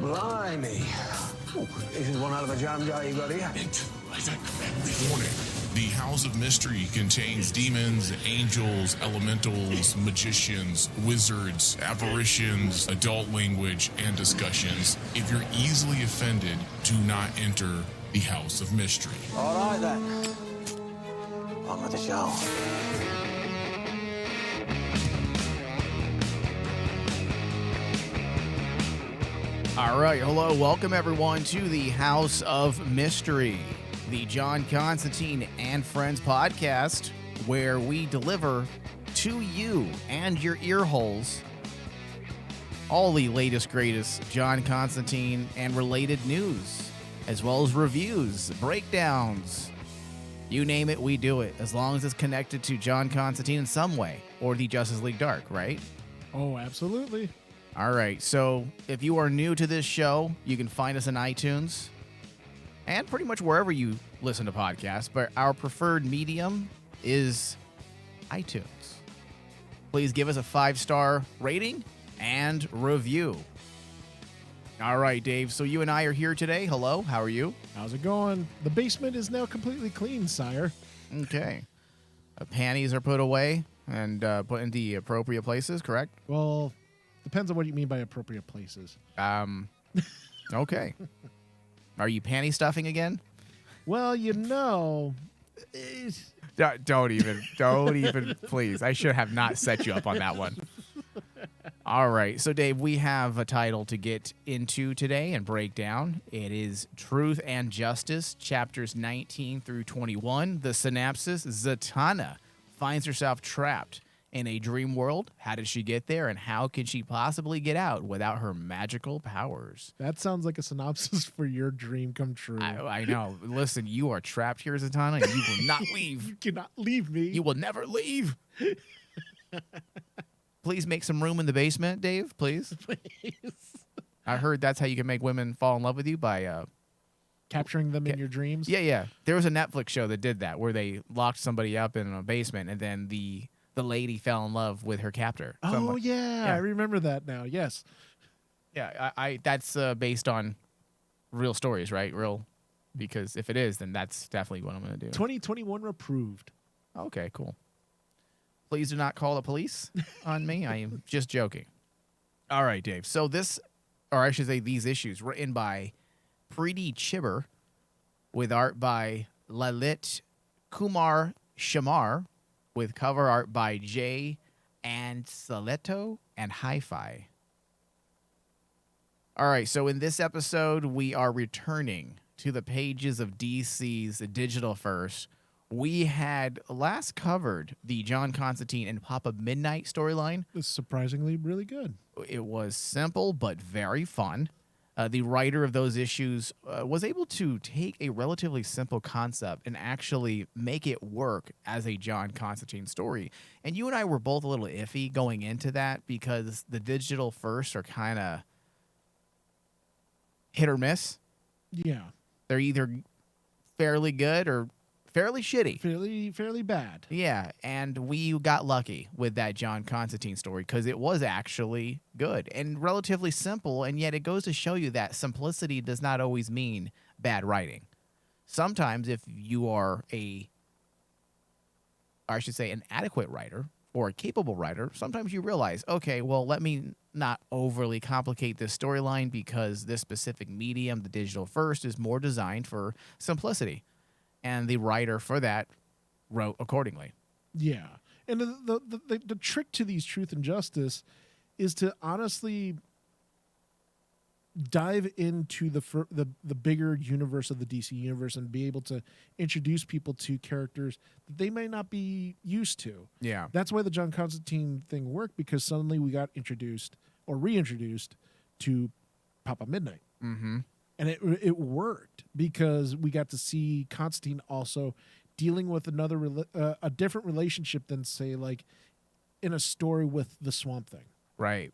Blimey. Ooh, this is one out of a jam jar you got here. Warning. The House of Mystery contains demons, angels, elementals, magicians, wizards, apparitions, adult language, and discussions. If you're easily offended, do not enter the House of Mystery. All right, then. On with the show. All right, hello, welcome everyone to the House of Mystery, the John Constantine and Friends podcast, where we deliver to you and your ear holes all the latest, greatest John Constantine and related news, as well as reviews, breakdowns. You name it, we do it, as long as it's connected to John Constantine in some way, or the Justice League Dark, right? Oh, absolutely. All right, so if you are new to this show, you can find us on iTunes and pretty much wherever you listen to podcasts, but our preferred medium is iTunes. Please give us a 5-star rating and review. All right, Dave, so you and I are here today. Hello, how are you? How's it going? The basement is now completely clean, sire. Okay. Panties are put away and put in the appropriate places, correct? Well, depends on what you mean by appropriate places. Okay. Are you panty stuffing again? Well, Don't even, please. I should have not set you up on that one. All right. So, Dave, we have a title to get into today and break down. It is Truth and Justice, chapters 19 through 21. The synopsis: Zatanna finds herself trapped in a dream world. How did she get there, and how can she possibly get out without her magical powers? That sounds like a synopsis for your dream come true. I know. Listen, you are trapped here, Zatanna, and you will not leave. You cannot leave me. You will never leave. Please make some room in the basement, Dave, please. Please. I heard that's how you can make women fall in love with you, by Capturing them in your dreams? Yeah. There was a Netflix show that did that, where they locked somebody up in a basement, and then the lady fell in love with her captor. Oh, yeah. I remember that now. Yes. Yeah, I that's based on real stories, right? Because if it is, then that's definitely what I'm going to do. 2021 approved. Okay, cool. Please do not call the police on me. I am just joking. All right, Dave. So these issues, written by Preeti Chibber, with art by Lalit Kumar Shamar, with cover art by Jay and Saleto and Hi-Fi. All right, so in this episode, we are returning to the pages of DC's Digital First. We had last covered the John Constantine and Papa Midnight storyline. It's surprisingly really good. It was simple but very fun. The writer of those issues was able to take a relatively simple concept and actually make it work as a John Constantine story. And you and I were both a little iffy going into that, because the Digital First are kind of hit or miss. Yeah. They're either fairly good or fairly shitty. Fairly bad. Yeah, and we got lucky with that John Constantine story, because it was actually good and relatively simple, and yet it goes to show you that simplicity does not always mean bad writing. Sometimes if you are an adequate writer or a capable writer, sometimes you realize, okay, well, let me not overly complicate this storyline, because this specific medium, the Digital First, is more designed for simplicity. And the writer for that wrote accordingly. Yeah. And the trick to these Truth and Justice is to honestly dive into the bigger universe of the DC universe and be able to introduce people to characters that they may not be used to. Yeah. That's why the John Constantine thing worked, because suddenly we got introduced or reintroduced to Papa Midnight. Mm-hmm. And it worked, because we got to see Constantine also dealing with a different relationship than, say, like in a story with the Swamp Thing. Right.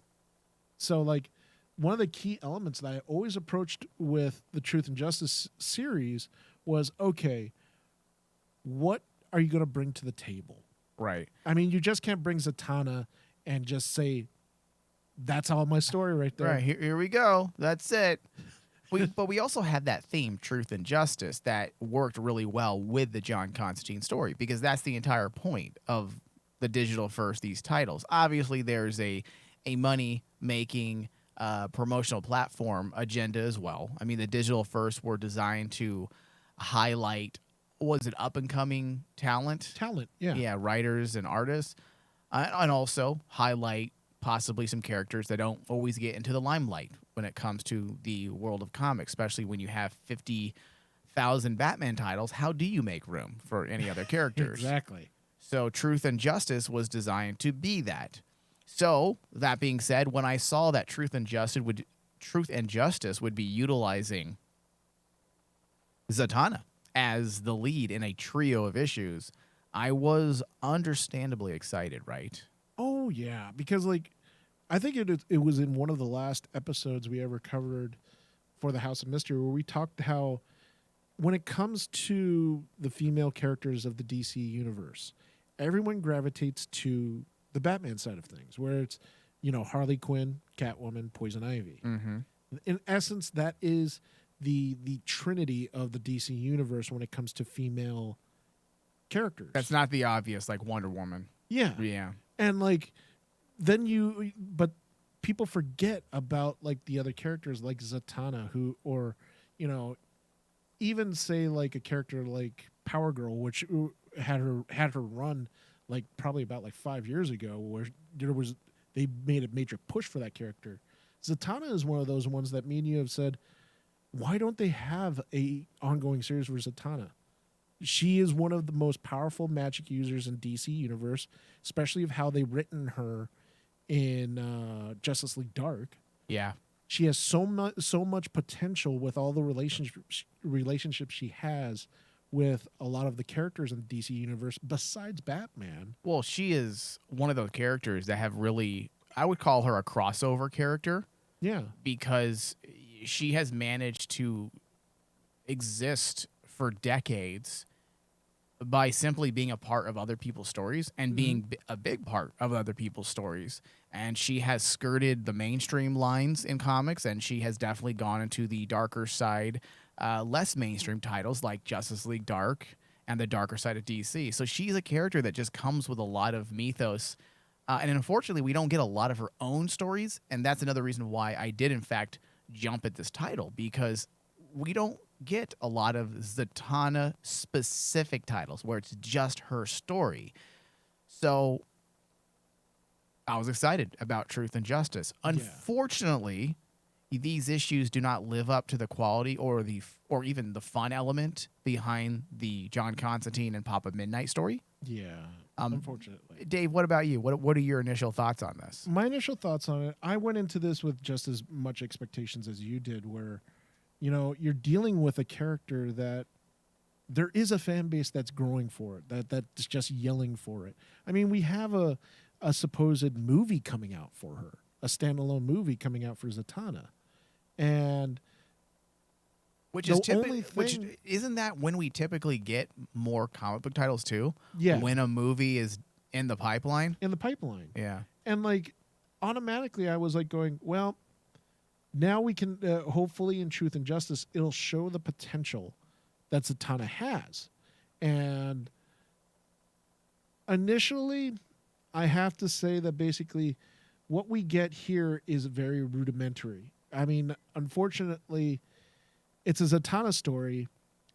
So, like, one of the key elements that I always approached with the Truth and Justice series was, okay, what are you going to bring to the table? Right. I mean, you just can't bring Zatanna and just say, That's all my story right there. Right, here we go. That's it. But we also had that theme, truth and justice, that worked really well with the John Constantine story, because that's the entire point of the digital first, these titles. Obviously, there's a money-making promotional platform agenda as well. I mean, the digital first were designed to highlight, was it up-and-coming talent? Yeah. Yeah, writers and artists, and also highlight possibly some characters that don't always get into the limelight when it comes to the world of comics, especially when you have 50,000 Batman titles. How do you make room for any other characters? Exactly. So Truth and Justice was designed to be that. So that being said, when I saw that Truth and Justice would be utilizing Zatanna as the lead in a trio of issues, I was understandably excited, right? Oh yeah, because like I think it was in one of the last episodes we ever covered for the House of Mystery where we talked how when it comes to the female characters of the DC universe, everyone gravitates to the Batman side of things, where it's, you know, Harley Quinn, Catwoman, Poison Ivy. Mm-hmm. In essence, that is the trinity of the DC universe when it comes to female characters. That's not the obvious, like Wonder Woman. Yeah. Yeah. And like but people forget about like the other characters like Zatanna, who, or, you know, even say like a character like Power Girl, which had her run like probably about like 5 years ago, where they made a major push for that character. Zatanna is one of those ones that me and you have said, why don't they have a ongoing series for Zatanna? She is one of the most powerful magic users in DC universe, especially of how they've written her in Justice League Dark. Yeah. She has so much potential with all the relationships she has with a lot of the characters in the DC universe besides Batman. Well, she is one of those characters that have really, I would call her a crossover character. Yeah. Because she has managed to exist for decades by simply being a part of other people's stories and being a big part of other people's stories. And she has skirted the mainstream lines in comics, and she has definitely gone into the darker side, less mainstream titles like Justice League Dark and the darker side of DC. So she's a character that just comes with a lot of mythos. And unfortunately, we don't get a lot of her own stories. And that's another reason why I did, in fact, jump at this title, because we don't get a lot of Zatanna specific titles where it's just her story. So I was excited about Truth and Justice. Unfortunately, these issues do not live up to the quality or even the fun element behind the John Constantine and Papa Midnight story. Yeah. Unfortunately. Dave, what about you? What are your initial thoughts on this? My initial thoughts on it, I went into this with just as much expectations as you did, where, you know, you're dealing with a character that there is a fan base that's growing for it, that's just yelling for it. I mean, we have a supposed movie coming out for her, a standalone movie coming out for Zatanna. And which isn't that when we typically get more comic book titles too? Yeah. When a movie is in the pipeline? Yeah. And like automatically I was like going, well, now we can hopefully in Truth and Justice, it'll show the potential that Zatanna has. And initially, I have to say that basically what we get here is very rudimentary. I mean, unfortunately, it's a Zatanna story.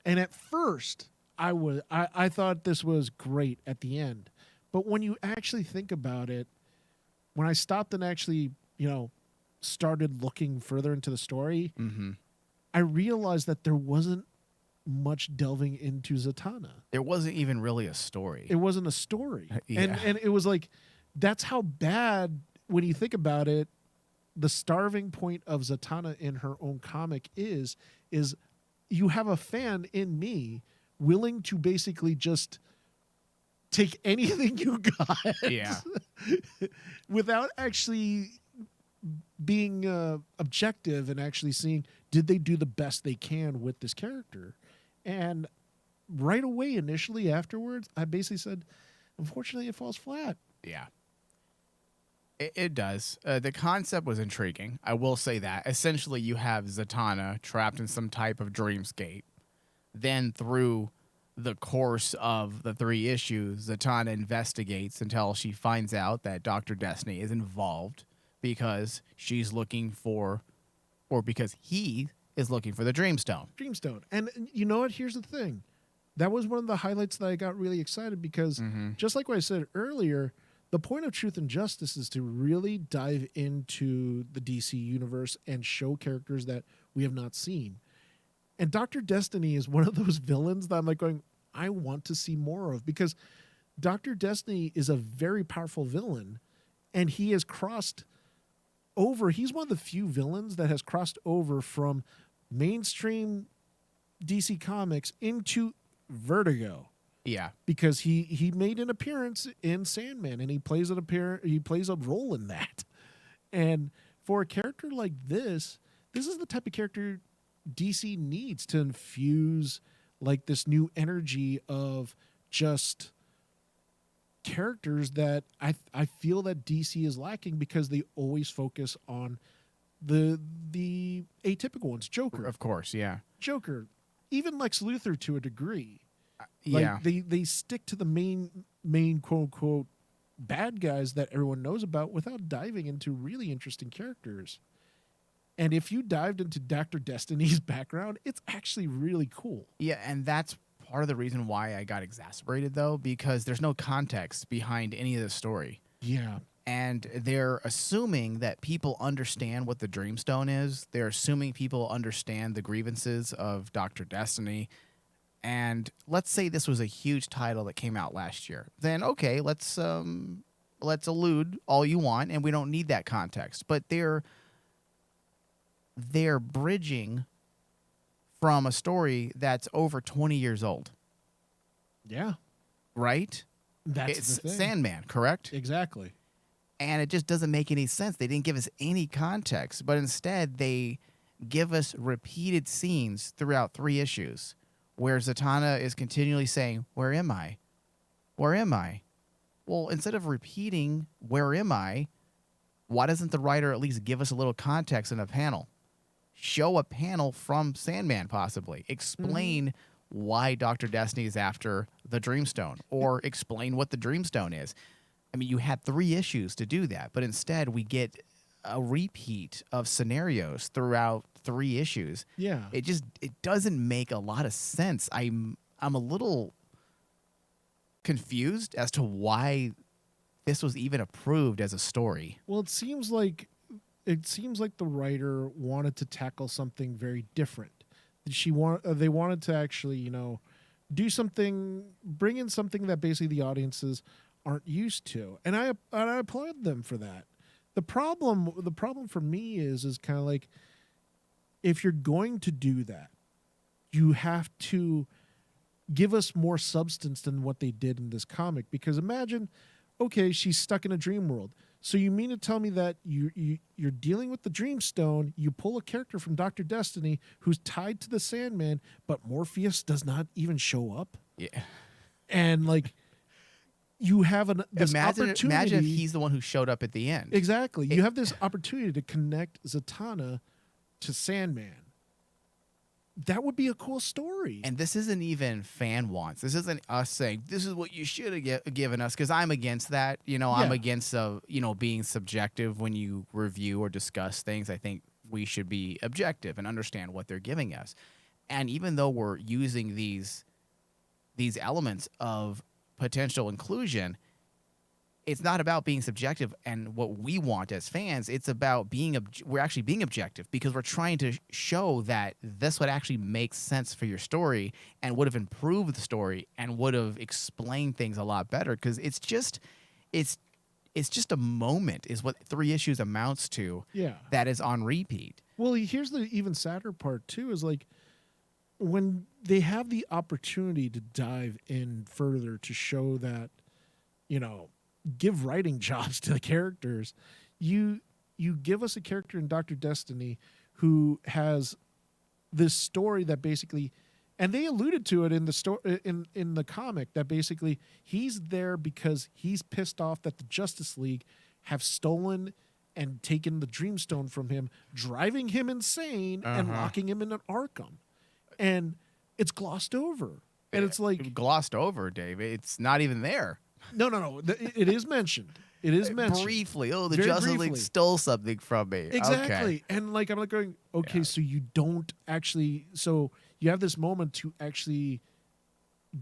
And at first, I thought this was great at the end. But when you actually think about it, when I stopped and actually, you know, started looking further into the story, I realized that there wasn't much delving into Zatanna. There wasn't even really a story. It wasn't a story. Yeah. And it was like, that's how bad, when you think about it, the starving point of Zatanna in her own comic is you have a fan in me willing to basically just take anything you got. Yeah. Without actually being objective and actually seeing, did they do the best they can with this character? And right away, initially afterwards, I basically said, unfortunately, it falls flat. Yeah. It does. The concept was intriguing. I will say that. Essentially, you have Zatanna trapped in some type of dreamscape. Then, through the course of the 3 issues, Zatanna investigates until she finds out that Dr. Destiny is involved because she's looking for, or because he is looking for the Dreamstone. Dreamstone. And you know what? Here's the thing. That was one of the highlights that I got really excited because just like what I said earlier, the point of Truth and Justice is to really dive into the DC universe and show characters that we have not seen. And Dr. Destiny is one of those villains that I'm like going, I want to see more of, because Dr. Destiny is a very powerful villain, and he has crossed over. He's one of the few villains that has crossed over from mainstream DC Comics into Vertigo. Yeah. Because he made an appearance in Sandman, and he plays a role in that. And for a character like this is the type of character DC needs to infuse like this new energy of just characters that I feel that DC is lacking, because they always focus on the atypical ones. Joker, Of course, yeah. Joker, even Lex Luthor to a degree. Yeah. Like they stick to the main quote unquote bad guys that everyone knows about without diving into really interesting characters. And if you dived into Dr. Destiny's background, it's actually really cool. Yeah, and that's part of the reason why I got exasperated, though, because there's no context behind any of the story. Yeah. And they're assuming that people understand what the Dreamstone is. They're assuming people understand the grievances of Dr. Destiny. And let's say this was a huge title that came out last year. Then, okay, let's allude all you want, and we don't need that context. But they're bridging from a story that's over 20 years old. Yeah. Right? That's It's the thing. Sandman, correct? Exactly. And it just doesn't make any sense. They didn't give us any context, but instead they give us repeated scenes throughout 3 issues where Zatanna is continually saying, "Where am I? Where am I?" Well, instead of repeating, "Where am I?" why doesn't the writer at least give us a little context in a panel? Show a panel from Sandman, possibly. Explain why Dr. Destiny is after the Dreamstone, or explain what the Dreamstone is. I mean, you had 3 issues to do that, but instead we get a repeat of scenarios throughout 3 issues. Yeah. It doesn't make a lot of sense. I'm a little confused as to why this was even approved as a story. Well, it seems like the writer wanted to tackle something very different. They wanted to actually, do something, bring in something that basically the audiences aren't used to, and I applaud them for that. The problem for me is kind of like, if you're going to do that, you have to give us more substance than what they did in this comic. Because imagine, okay, she's stuck in a dream world. So you mean to tell me that you're dealing with the Dreamstone, you pull a character from Dr. Destiny who's tied to the Sandman, but Morpheus does not even show up? Yeah. And like, you have this opportunity. Imagine if he's the one who showed up at the end. Exactly. You have this opportunity to connect Zatanna to Sandman. That would be a cool story. And this isn't even fan wants. This isn't us saying, this is what you should have given us, because I'm against that. I'm against being subjective when you review or discuss things. I think we should be objective and understand what they're giving us. And even though we're using these elements of potential inclusion, it's not about being subjective and what we want as fans. It's about we're actually being objective, because we're trying to show that this would actually make sense for your story and would have improved the story and would have explained things a lot better. Because it's just a moment is what 3 issues amounts to. Yeah. That is on repeat. Well, here's the even sadder part too, is like, when they have the opportunity to dive in further to show that, give writing jobs to the characters, you give us a character in Dr. Destiny who has this story that basically, and they alluded to it in the story in the comic, that basically he's there because he's pissed off that the Justice League have stolen and taken the Dreamstone from him, driving him insane and locking him in an Arkham. And it's glossed over. And it's like... Glossed over, Dave. It's not even there. No. It is mentioned. It is mentioned. Briefly. Oh, the Very Justice League briefly. stole something from me. Exactly. Okay. And like I'm like going, okay, so you don't actually, so you have this moment to actually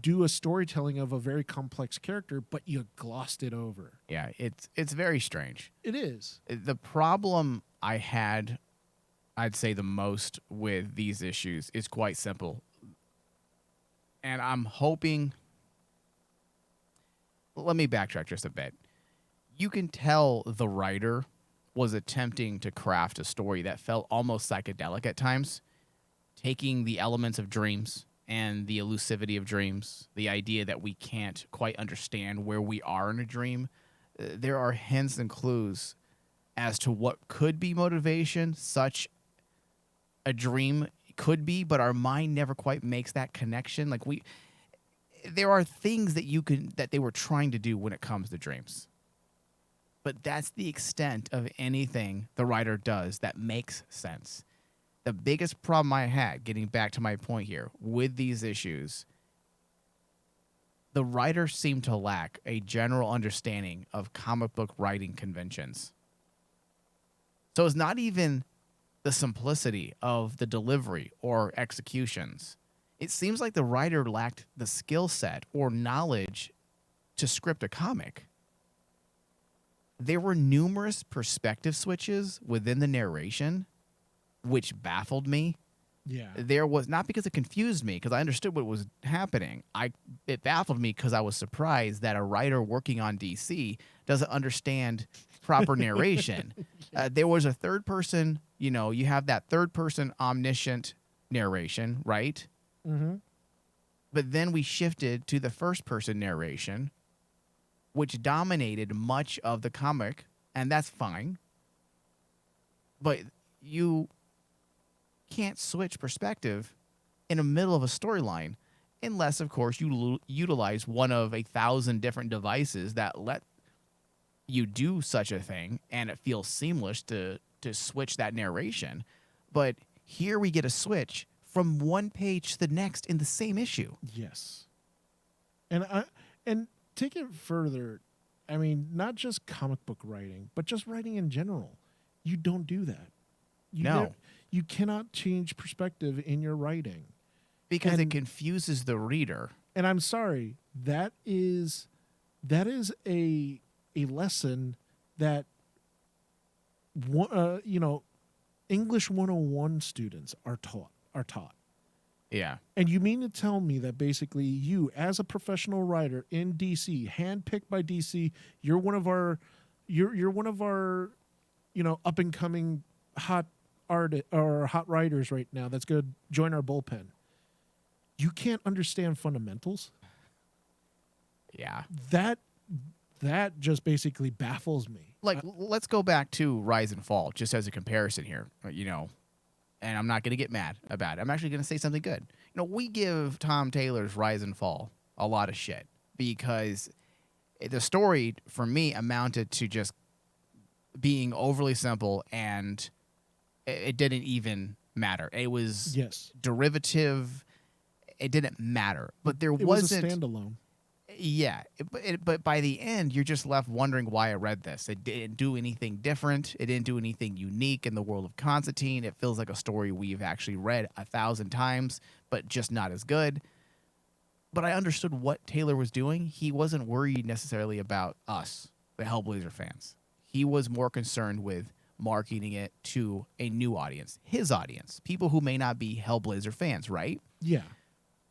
do a storytelling of a very complex character, but you glossed it over. Yeah, it's very strange. It is. The problem I had, I'd say the most with these issues is quite simple. And I'm hoping, let me backtrack just a bit. You can tell the writer was attempting to craft a story that felt almost psychedelic at times, taking the elements of dreams and the elusivity of dreams, the idea that we can't quite understand where we are in a dream. There are hints and clues as to what could be motivation, such a dream could be, but our mind never quite makes that connection. Like there are things that they were trying to do when it comes to dreams. But that's the extent of anything the writer does that makes sense. The biggest problem I had, getting back to my point here, with these issues, the writer seemed to lack a general understanding of comic book writing conventions. So it's not even the simplicity of the delivery or executions. It seems like the writer lacked the skill set or knowledge to script a comic. There were numerous perspective switches within the narration, which baffled me. Yeah. There was, not because it confused me, because I understood what was happening. It baffled me because I was surprised that a writer working on DC doesn't understand proper narration. There was a third person, you have that third person omniscient narration, right? Mm-hmm. But then we shifted to the first person narration, which dominated much of the comic, and that's fine. But you can't switch perspective in the middle of a storyline unless, of course, you utilize one of 1,000 different devices that let you do such a thing, and it feels seamless to switch that narration. But here we get a switch from one page to the next in the same issue. Yes. And take it further. I mean, not just comic book writing, but just writing in general. You don't do that. You cannot change perspective in your writing. Because it confuses the reader. And I'm sorry, that is a lesson that English 101 students are taught. Yeah. And you mean to tell me that basically you, as a professional writer in DC, handpicked by DC, you're one of our up and coming hot writers right now that's going to join our bullpen. You can't understand fundamentals? Yeah. That just basically baffles me. Like, let's go back to Rise and Fall, just as a comparison here, and I'm not going to get mad about it. I'm actually going to say something good. We give Tom Taylor's Rise and Fall a lot of shit because the story, for me, amounted to just being overly simple, and it didn't even matter. It was derivative. It didn't matter. But it was a standalone. Yeah, but by the end, you're just left wondering why I read this. It didn't do anything different. It didn't do anything unique in the world of Constantine. It feels like a story we've actually read 1,000 times, but just not as good. But I understood what Taylor was doing. He wasn't worried necessarily about us, the Hellblazer fans. He was more concerned with marketing it to a new audience, his audience, people who may not be Hellblazer fans, right? Yeah.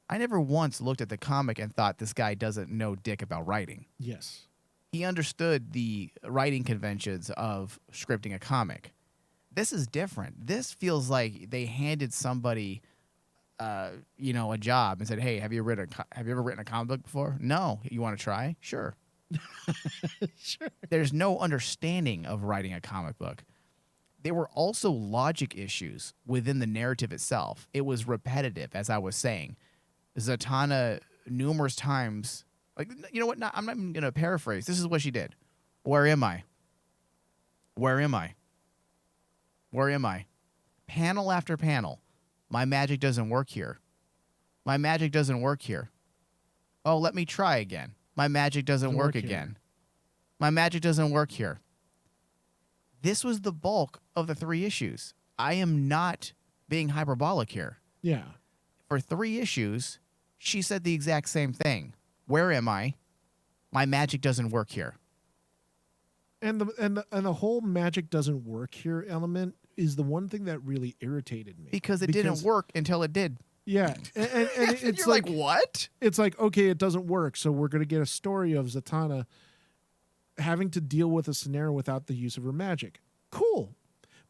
I never once looked at the comic and thought this guy doesn't know dick about writing. Yes. He understood the writing conventions of scripting a comic. This is different. This feels like they handed somebody, a job and said, "Hey, have you ever written a comic book before? No. You want to try? Sure." Sure. There's no understanding of writing a comic book. There were also logic issues within the narrative itself. It was repetitive, as I was saying. Zatanna numerous times, like, you know what? I'm not even going to paraphrase. This is what she did. Where am I? Where am I? Where am I? Panel after panel. My magic doesn't work here. My magic doesn't work here. Oh, let me try again. My magic doesn't work again. My magic doesn't work here. This was the bulk of the 3 issues. I am not being hyperbolic here. Yeah. For 3 issues, she said the exact same thing. Where am I? My magic doesn't work here. And the whole magic doesn't work here element is the one thing that really irritated me. Because it didn't work until it did. Yeah. And it's You're like, what? It's like, okay, it doesn't work, so we're going to get a story of Zatanna having to deal with a scenario without the use of her magic. Cool.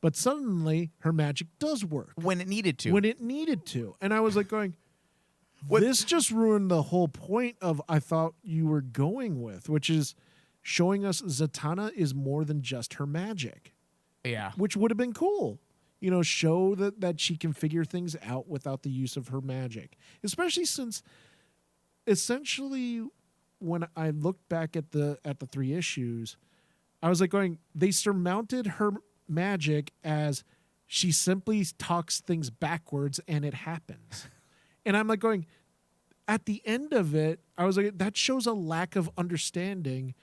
But suddenly, her magic does work. When it needed to. When it needed to. And I was like going, this just ruined the whole point of I thought you were going with, which is showing us Zatanna is more than just her magic. Yeah. Which would have been cool. You know, show that she can figure things out without the use of her magic. Especially since essentially when I looked back at the 3 issues, I was like going, they surmounted her magic as she simply talks things backwards and it happens. And I'm like going, at the end of it, I was like, that shows a lack of understanding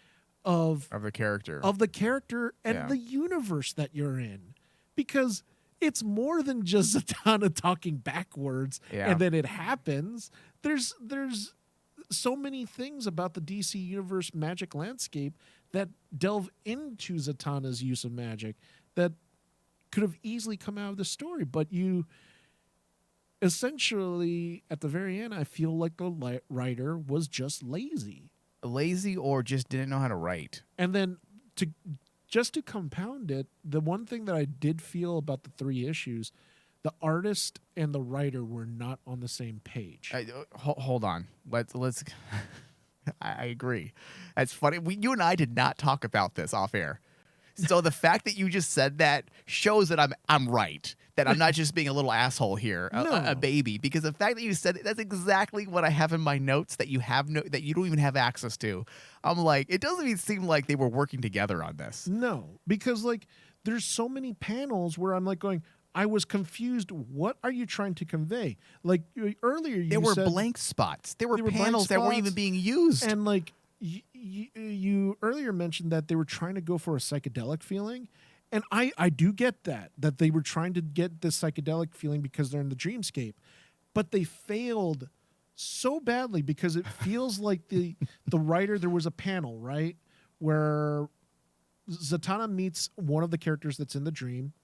of the character. Of the character and the universe that you're in. Because it's more than just Zatanna talking backwards and then it happens. There's so many things about the DC Universe magic landscape that delve into Zatanna's use of magic that could have easily come out of the story. But you essentially, at the very end, I feel like the writer was just lazy. Lazy or just didn't know how to write. And then to compound it, the one thing that I did feel about the 3 issues, the artist and the writer were not on the same page. Hold on. Let's. I agree. That's funny. You and I did not talk about this off air. So the fact that you just said that shows that I'm right. That I'm not just being a little asshole here, a baby. Because the fact that you said it, that's exactly what I have in my notes that you have that you don't even have access to. I'm like, it doesn't even seem like they were working together on this. No, because like there's so many panels where I'm like going, I was confused. What are you trying to convey? Like earlier, there were blank spots. There were panels that weren't even being used. And like you earlier mentioned that they were trying to go for a psychedelic feeling. And I do get that they were trying to get this psychedelic feeling because they're in the dreamscape. But they failed so badly because it feels like the writer, there was a panel, right, where Zatanna meets one of the characters that's in the dream.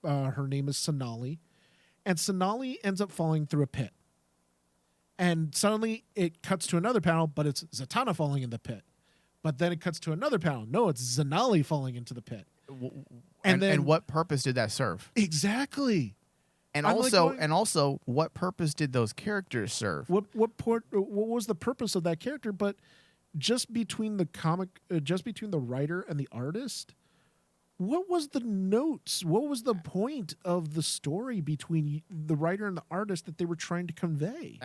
Her name is Sonali. And Sonali ends up falling through a pit. And suddenly it cuts to another panel, but it's Zatanna falling in the pit. But then it cuts to another panel. No, it's Zanali falling into the pit. And what purpose did that serve? Exactly. And also, what purpose did those characters serve? What was the purpose of that character? But just between the writer and the artist, what was the notes? What was the point of the story between the writer and the artist that they were trying to convey?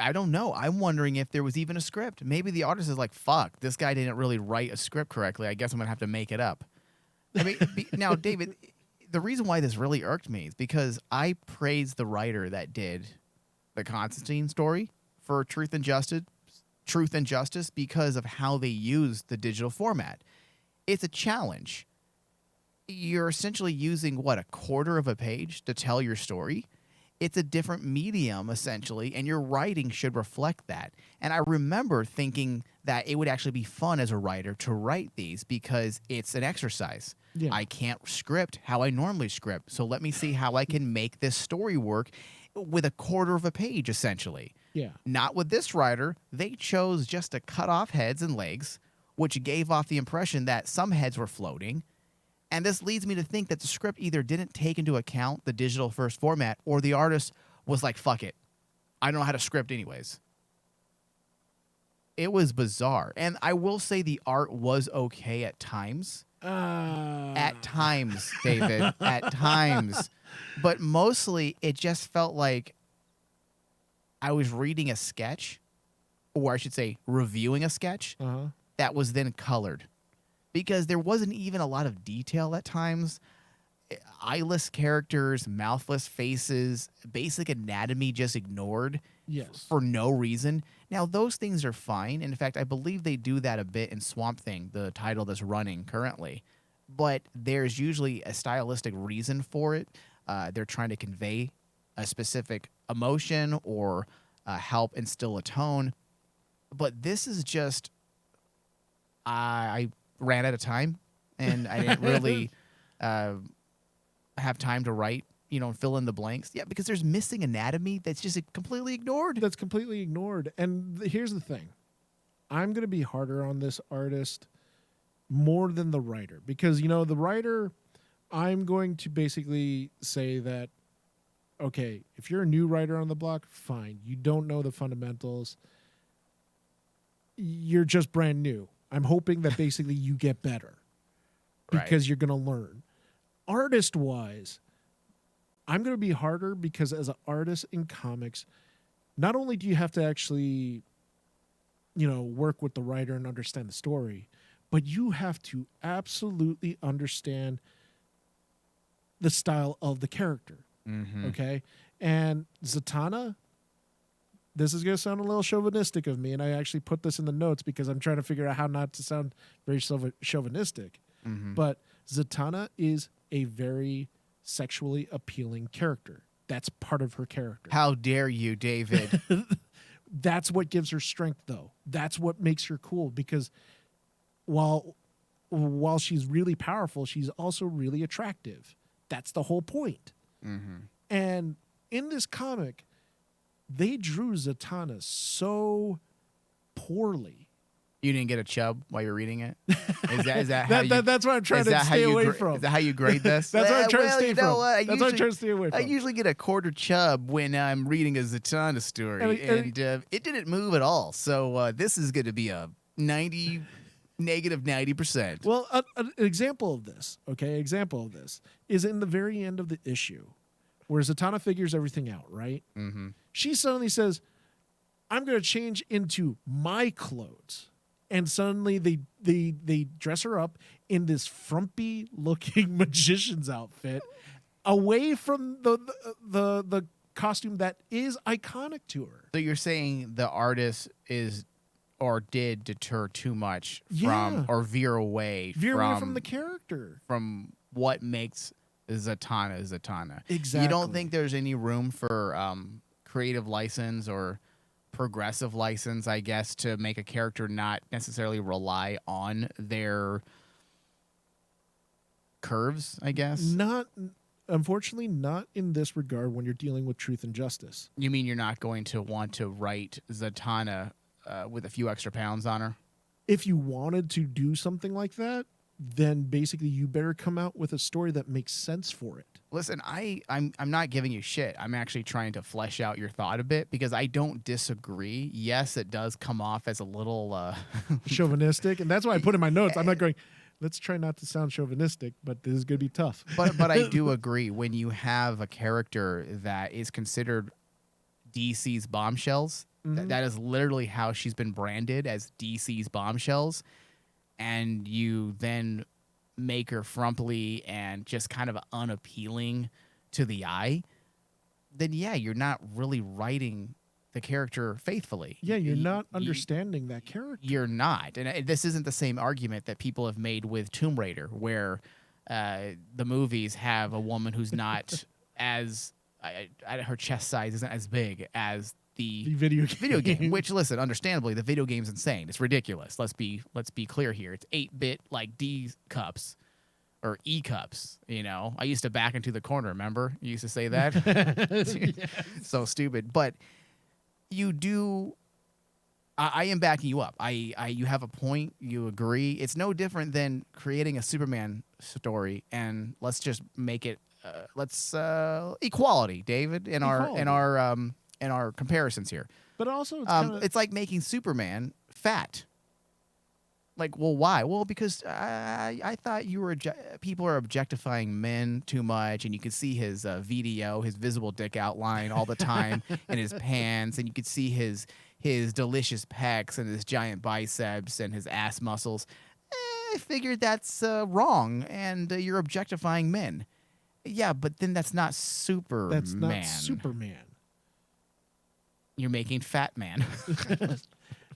I don't know. I'm wondering if there was even a script. Maybe the artist is like, fuck, this guy didn't really write a script correctly. I guess I'm going to have to make it up. I mean, now, David, the reason why this really irked me is because I praised the writer that did the Constantine story for Truth and Justice because of how they used the digital format. It's a challenge. You're essentially using, a quarter of a page to tell your story? It's a different medium, essentially, and your writing should reflect that. And I remember thinking that it would actually be fun as a writer to write these because it's an exercise. Yeah. I can't script how I normally script, so let me see how I can make this story work with a quarter of a page, essentially. Yeah. Not with this writer. They chose just to cut off heads and legs, which gave off the impression that some heads were floating. And this leads me to think that the script either didn't take into account the digital first format or the artist was like, fuck it. I don't know how to script anyways. It was bizarre. And I will say the art was okay at times. At times, David. At times. But mostly it just felt like I was reading a sketch, or I should say reviewing a sketch that was then colored. because there wasn't even a lot of detail at times. Eyeless characters, mouthless faces, basic anatomy just ignored Yes. for no reason. Now, those things are fine. In fact, I believe they do that a bit in Swamp Thing, the title that's running currently. But there's usually a stylistic reason for it. They're trying to convey a specific emotion or help instill a tone. But this is just, I ran out of time, and I didn't really have time to write, fill in the blanks. Yeah, because there's missing anatomy that's just completely ignored. That's completely ignored. And here's the thing. I'm going to be harder on this artist more than the writer. Because, the writer, I'm going to basically say that, okay, if you're a new writer on the block, fine. You don't know the fundamentals. You're just brand new. I'm hoping that basically you get better because you're going to learn. Artist-wise, I'm going to be harder because as an artist in comics, not only do you have to actually, work with the writer and understand the story, but you have to absolutely understand the style of the character. Mm-hmm. Okay? And Zatanna, this is going to sound a little chauvinistic of me, and I actually put this in the notes because I'm trying to figure out how not to sound very chauvinistic. Mm-hmm. But Zatanna is a very sexually appealing character. That's part of her character. How dare you, David? That's what gives her strength, though. That's what makes her cool, because while she's really powerful, she's also really attractive. That's the whole point. Mm-hmm. And in this comic, they drew Zatanna so poorly. You didn't get a chub while you're reading it? Is that how that's what I'm trying to stay away from. Is that how you grade this? That's what I'm trying to stay from. What? That's what I'm trying to stay away from. I usually get a quarter chub when I'm reading a Zatanna story, and it didn't move at all. So this is going to be a negative 90%. Well, an example of this, is in the very end of the issue, where Zatanna figures everything out, right? Mm-hmm. She suddenly says, I'm going to change into my clothes. And suddenly they dress her up in this frumpy-looking magician's outfit, away from the costume that is iconic to her. So you're saying the artist is or did deter too much from or veer away from the character, from what makes Zatanna. Exactly. You don't think there's any room for creative license or progressive license, I guess, to make a character not necessarily rely on their curves, I guess? Unfortunately, not in this regard when you're dealing with truth and justice. You mean you're not going to want to write Zatanna with a few extra pounds on her? If you wanted to do something like that, then basically you better come out with a story that makes sense for it. Listen, I'm not giving you shit. I'm actually trying to flesh out your thought a bit because I don't disagree. Yes, it does come off as a little chauvinistic, and that's why I put in my notes. I'm not going, let's try not to sound chauvinistic, but this is going to be tough. But I do agree when you have a character that is considered DC's bombshells. Mm-hmm. That is literally how she's been branded, as DC's bombshells, and you then make her frumpily and just kind of unappealing to the eye, then yeah, you're not really writing the character faithfully. Yeah, you're not understanding that character. You're not. And this isn't the same argument that people have made with Tomb Raider, where the movies have a woman who's not as her chest size isn't as big as the video game. Which, listen, understandably, the video game's insane. It's ridiculous. Let's be clear here. It's 8-bit like D cups or E cups. I used to back into the corner. Remember, you used to say that. Yes. So stupid. But you do. I am backing you up. You have a point. You agree. It's no different than creating a Superman story, and let's just make it. Equality, David, in our comparisons here. But also, it's like making Superman fat. Like, well, why? Well, because I thought people are objectifying men too much, and you could see his VDO, his visible dick outline all the time in his pants, and you could see his delicious pecs and his giant biceps and his ass muscles. I figured that's wrong, and you're objectifying men. Yeah, but then that's not Superman. That's not Superman. You're making Fat Man.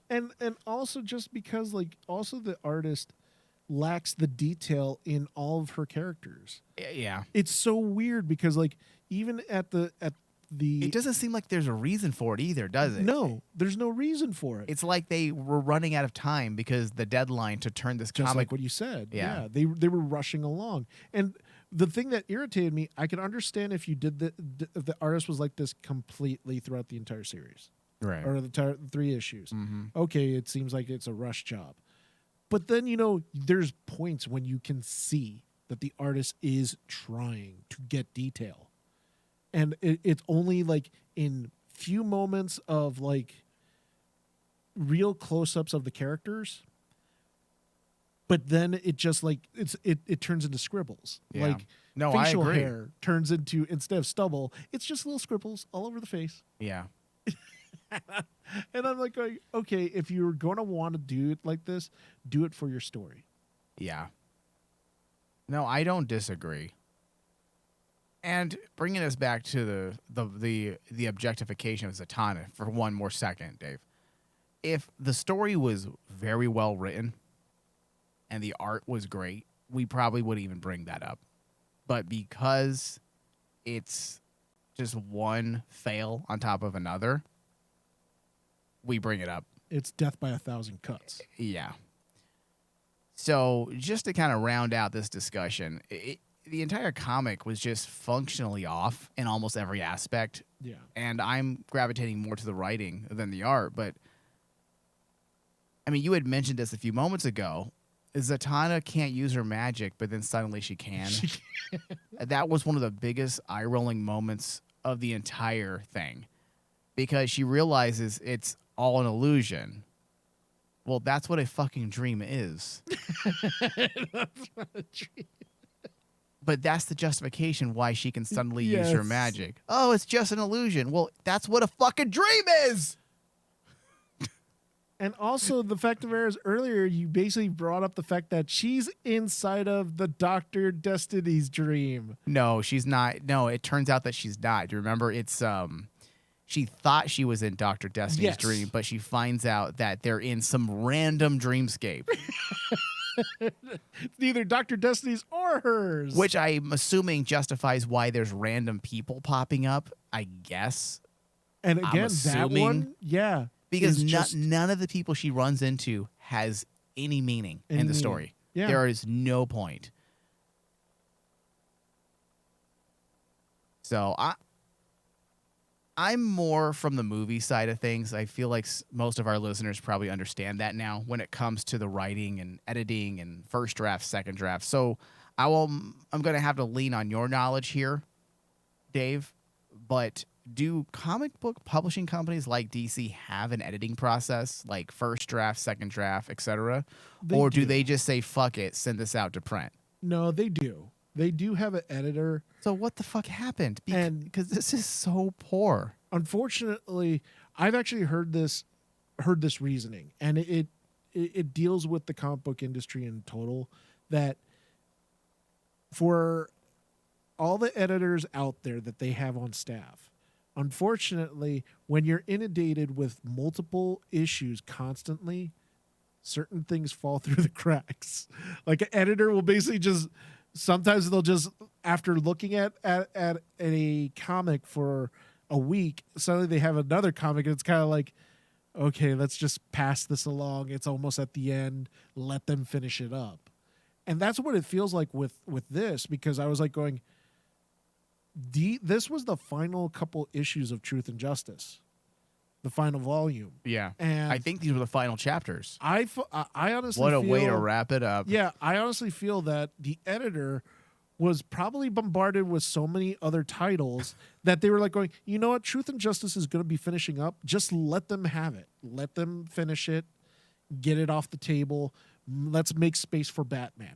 And also just because like also the artist lacks the detail in all of her characters. Yeah. It's so weird because like even at the It doesn't seem like there's a reason for it either, does it? No, there's no reason for it. It's like they were running out of time because the deadline to turn this Just comic. like what you said. Yeah. They were rushing along. And the thing that irritated me, I can understand if you did if the artist was like this completely throughout the entire series. Right. Or the 3 issues. Mm-hmm. Okay, it seems like it's a rush job. But then, there's points when you can see that the artist is trying to get detail. And it's only like in few moments of like real close-ups of the characters. But then it just like it turns into scribbles. Yeah. Like No, facial I agree. hair turns into, instead of stubble, it's just little scribbles all over the face. Yeah. And I'm like going, okay, if you're going to want to do it like this, do it for your story. Yeah. No, I don't disagree. And bringing us back to the objectification of Zatanna for one more second, Dave. If the story was very well written and the art was great, we probably wouldn't even bring that up. But because it's just one fail on top of another, we bring it up. It's death by 1,000 cuts. Yeah. So just to kind of round out this discussion, the entire comic was just functionally off in almost every aspect. Yeah. And I'm gravitating more to the writing than the art. But, I mean, you had mentioned this a few moments ago. Zatanna can't use her magic, but then suddenly she can. That was one of the biggest eye-rolling moments of the entire thing. Because she realizes it's all an illusion. Well, that's what a fucking dream is. That's not a dream. But that's the justification why she can suddenly use her Yes. magic. Oh, it's just an illusion. Well, that's what a fucking dream is. And also the fact of it is, earlier you basically brought up the fact that she's inside of the Dr. Destiny's dream. No, she's not. No, it turns out that she's not. Do you remember? It's she thought she was in Dr. Destiny's Yes. dream, but she finds out that they're in some random dreamscape, It's neither Dr. Destiny's or hers. which I'm assuming justifies why there's random people popping up, I guess. and I'm again, that assuming- one, yeah. Because is just none of the people she runs into has any meaning Any in the meaning. story. Yeah. There is no point. So I'm more from the movie side of things. I feel like most of our listeners probably understand that now when it comes to the writing and editing and first draft, second draft. So I'm going to have to lean on your knowledge here, Dave. But do comic book publishing companies like DC have an editing process, like first draft, second draft, etc.? Or do they just say, fuck it, send this out to print? No, they do. They do have an editor. So what the fuck happened? And- Because this is so poor. Unfortunately, I've actually heard this reasoning, and it deals with the comic book industry in total, that for all the editors out there that they have on staff, unfortunately, when you're inundated with multiple issues constantly, certain things fall through the cracks. Like an editor will basically just, sometimes they'll just, after looking at a comic for a week, suddenly they have another comic and it's kind of like, okay, let's just pass this along. It's almost at the end. Let them finish it up. And that's what it feels like with this, because I was like going, this was the final couple issues of Truth and Justice, the final volume. Yeah. And I think these were the final chapters. I honestly What a feel, way to wrap it up. Yeah, I honestly feel that the editor was probably bombarded with so many other titles that they were like going, you know what, Truth and Justice is going to be finishing up. Just let them have it. Let them finish it. Get it off the table. Let's make space for Batman.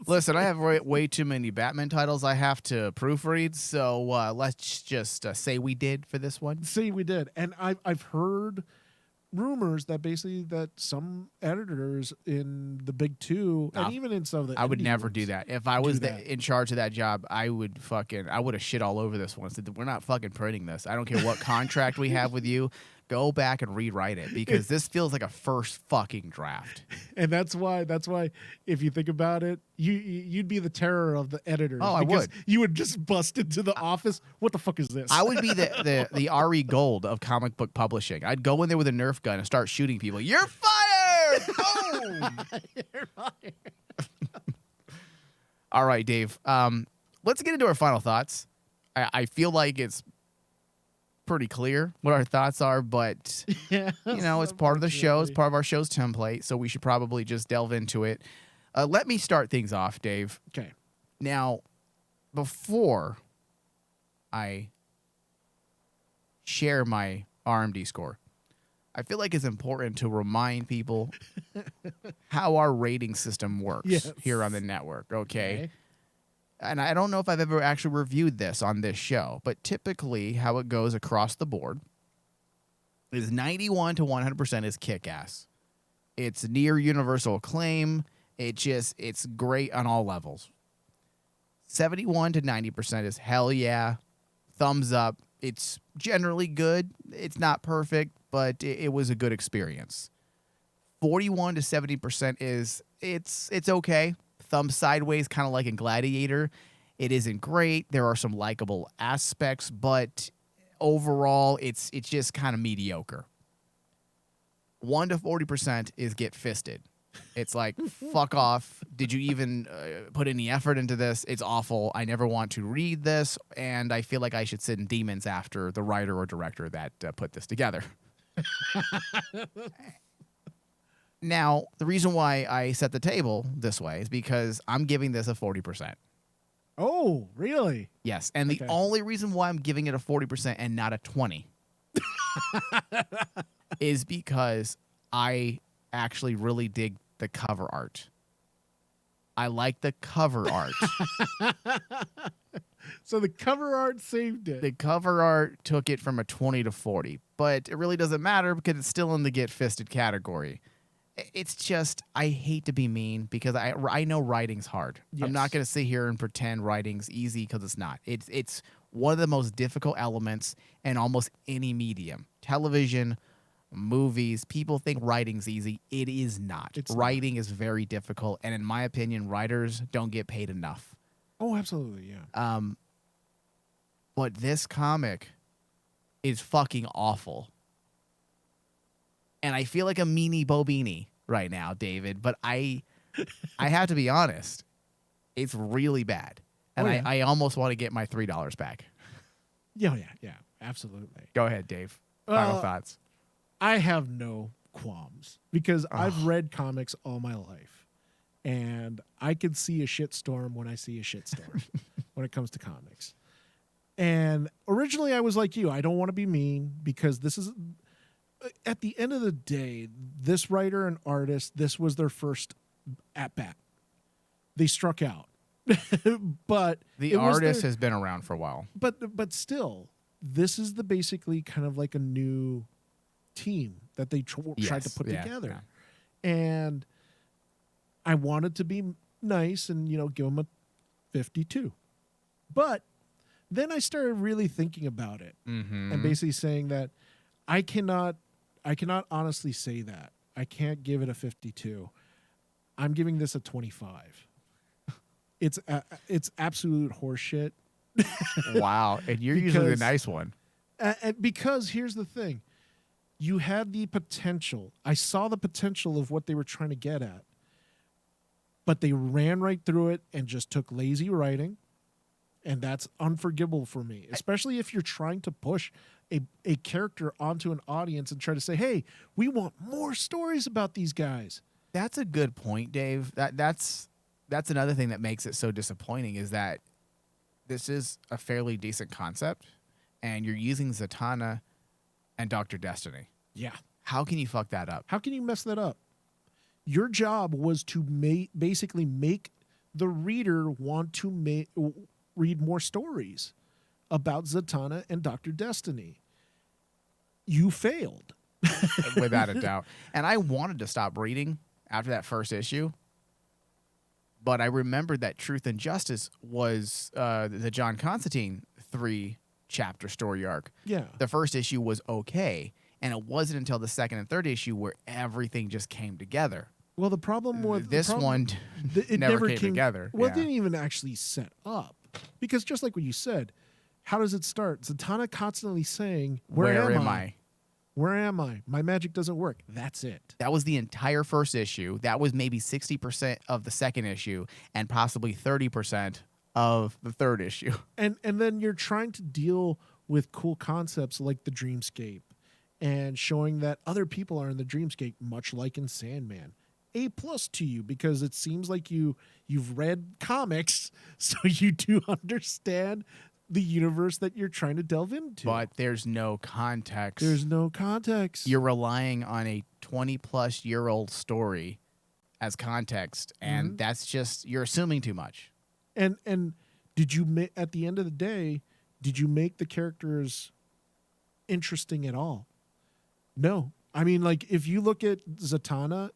Listen, I have way too many Batman titles I have to proofread, so let's just say we did for this one. See, we did. And I've heard rumors that basically that some editors in the big two No, and even in some of the I would indie never ones do that. If I was that. in charge of that job, I would have shit all over this one. Said, we're not fucking printing this. I don't care what contract we have with you. Go back and rewrite it because this feels like a first fucking draft. And that's why if you think about it, you'd be the terror of the editors. Oh, I because would. You would just bust into the office. What the fuck is this? I would be the RE Gold of comic book publishing. I'd go in there with a Nerf gun and start shooting people. You're fired! Boom! You're fired. All right, Dave. Let's get into our final thoughts. I feel like it's pretty clear what our thoughts are, but Yeah, it's part of the show. It's unfortunately. part of our show's template, so we should probably just delve into it. Let me start things off, Dave. Okay. Now, before I share my RMD score, I feel like it's important to remind people how our rating system works Yes. here on the network, okay? Okay. And I don't know if I've ever actually reviewed this on this show, but typically how it goes across the board is 91 to 100% is kick-ass. It's near universal acclaim. It's great on all levels. 71 to 90% is hell yeah, thumbs up. It's generally good. It's not perfect, but it was a good experience. 41 to 70% is it's okay. Thumb sideways, kind of like in Gladiator. It isn't great. There are some likable aspects, but overall, it's just kind of mediocre. 1 to 40% is get fisted. It's like, fuck off. Did you even put any effort into this? It's awful. I never want to read this, and I feel like I should send demons after the writer or director that put this together. Now, the reason why I set the table this way is because I'm giving this a 40%. Oh, really? Yes, and the Okay. only reason why I'm giving it a 40% and not a 20 is because I actually really dig the cover art. I like the cover art. So the cover art saved it. The cover art took it from a 20 to 40, but it really doesn't matter because it's still in the get fisted category. It's just, I hate to be mean because I know writing's hard. Yes. I'm not going to sit here and pretend writing's easy because it's not. It's one of the most difficult elements in almost any medium. Television, movies, people think writing's easy. It is not. It's not. Writing is very difficult, and in my opinion, writers don't get paid enough. Oh, absolutely, yeah. But this comic is fucking awful. And I feel like a meanie Bobini right now, David, but I have to be honest. It's really bad. And Oh, yeah. I almost want to get my $3 back. Yeah, absolutely. Go ahead, Dave. Final Well, thoughts. I have no qualms because I've read comics all my life, and I can see a shitstorm when I see a shitstorm when it comes to comics. And originally, I was like you. I don't want to be mean because this is, at the end of the day, this writer and artist, this was their first at bat. They struck out, but The it was artist their- has been around for a while. but still, this is the basically kind of like a new team that they tried to Yes, put yeah, together. And I wanted to be nice and give them a 52. But then I started really thinking about it Mm-hmm. and basically saying that I cannot honestly say that. I can't give it a 52. I'm giving this a 25. It's absolute horseshit. Wow. And you're usually the Because- nice one. And because here's the thing. You had the potential. I saw the potential of what they were trying to get at. But they ran right through it and just took lazy writing. And that's unforgivable for me, especially if you're trying to push a character onto an audience and try to say, hey, we want more stories about these guys. That's a good point, Dave. That's another thing that makes it so disappointing is that this is a fairly decent concept, and you're using Zatanna and Dr. Destiny. Yeah. How can you fuck that up? How can you mess that up? Your job was to basically make the reader want to read more stories about Zatanna and Dr. Destiny. You failed. without a doubt. And I wanted to stop reading after that first issue, but I remembered that Truth and Justice was the John Constantine 3-chapter story arc. Yeah. The first issue was okay, and it wasn't until the second and third issue where everything just came together. Well, the problem with This one it never came together. Well, Yeah. it didn't even actually set up, because just like what you said, how does it start? Zatanna constantly saying, "Where am I? Where am I? My magic doesn't work." That's it. That was the entire first issue. That was maybe 60% of the second issue, and possibly 30% of the third issue. And then you're trying to deal with cool concepts like the dreamscape, and showing that other people are in the dreamscape, much like in Sandman. A+ to you, because it seems like you've read comics, so you do understand the universe that you're trying to delve into. But there's no context. There's no context. You're relying on a 20-plus-year-old story as context, and that's just, you're assuming too much. And did you at the end of the day, did you make the characters interesting at all? No. I mean, like, if you look at Zatanna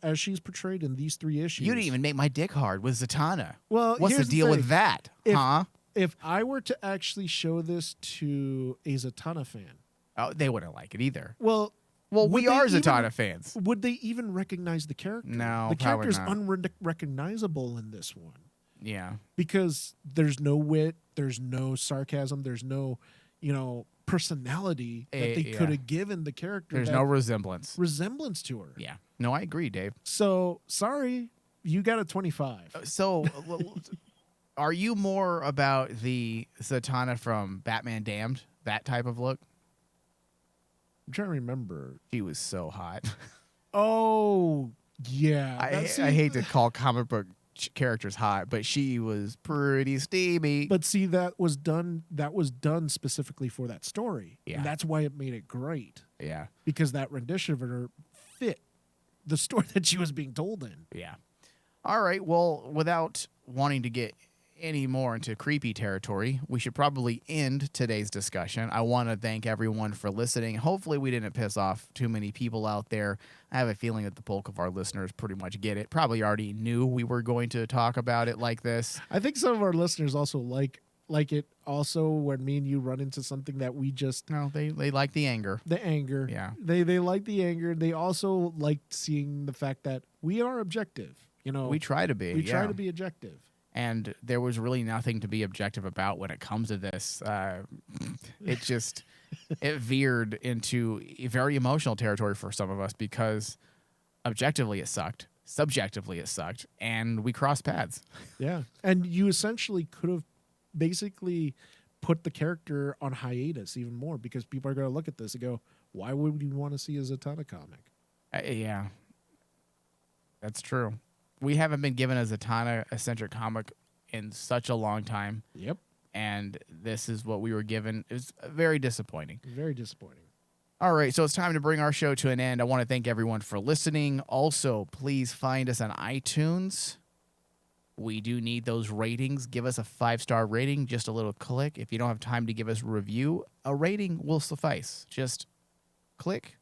as she's portrayed in these 3 issues, You didn't even make my dick hard with Zatanna. Well, what's the here's the deal with thing. that? Huh? If I were to actually show this to a Zatanna fan, Oh, they wouldn't like it either. well, Well, would we they are even- Zatanna fans. Would they even recognize the character? No, the probably character's not. unrecognizable in this one, Yeah. because there's no wit, there's no sarcasm, there's no, personality that they Yeah. could have given the character. There's that no resemblance. resemblance to her. Yeah. No, I agree, Dave. So sorry, you got a 25. So, are you more about the Zatanna from Batman Damned, that type of look? I'm trying to remember. She was so hot. Oh yeah, I hate to call comic book characters hot, but she was pretty steamy. But see, that was done specifically for that story. Yeah. And that's why it made it great, Yeah. because that rendition of her fit the story that she was being told in. Yeah. All right. Well, without wanting to get any more into creepy territory, we should probably end today's discussion. I want to thank everyone for listening. Hopefully we didn't piss off too many people out there. I have a feeling that the bulk of our listeners pretty much get it. Probably already knew we were going to talk about it like this. I think some of our listeners also like it also when me and you run into something that we just No, they like the anger. the anger. Yeah. They like the anger. They also like seeing the fact that we are objective. We try to be. we try yeah. to be objective. And there was really nothing to be objective about when it comes to this. It veered into a very emotional territory for some of us, because objectively it sucked, subjectively it sucked, and we crossed paths. Yeah. And you essentially could have basically put the character on hiatus even more, because people are going to look at this and go, why would you want to see a Zatanna comic? Yeah, that's true. We haven't been given a Zatanna-eccentric comic in such a long time, Yep. and this is what we were given. It's very disappointing. Very disappointing. All right, so it's time to bring our show to an end. I want to thank everyone for listening. Also, please find us on iTunes. We do need those ratings. Give us a 5-star rating, just a little click. If you don't have time to give us a review, a rating will suffice. Just click,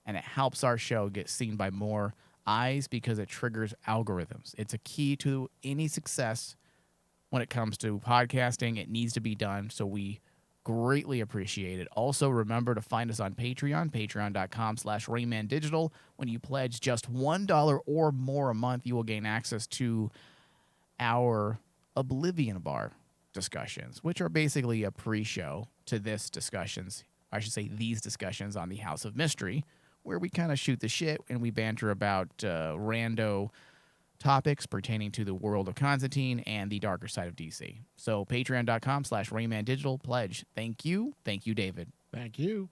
and it helps our show get seen by more eyes, because it triggers algorithms. It's a key to any success when it comes to podcasting. It needs to be done, so we greatly appreciate it. Also, remember to find us on Patreon, patreon.com/RaymanDigital. When you pledge just $1 or more a month, you will gain access to our Oblivion Bar discussions, which are basically a pre-show to these discussions on the House of Mystery, where we kind of shoot the shit and we banter about rando topics pertaining to the world of Constantine and the darker side of DC. So patreon.com/RaymanDigital, pledge. Thank you. Thank you, David. Thank you.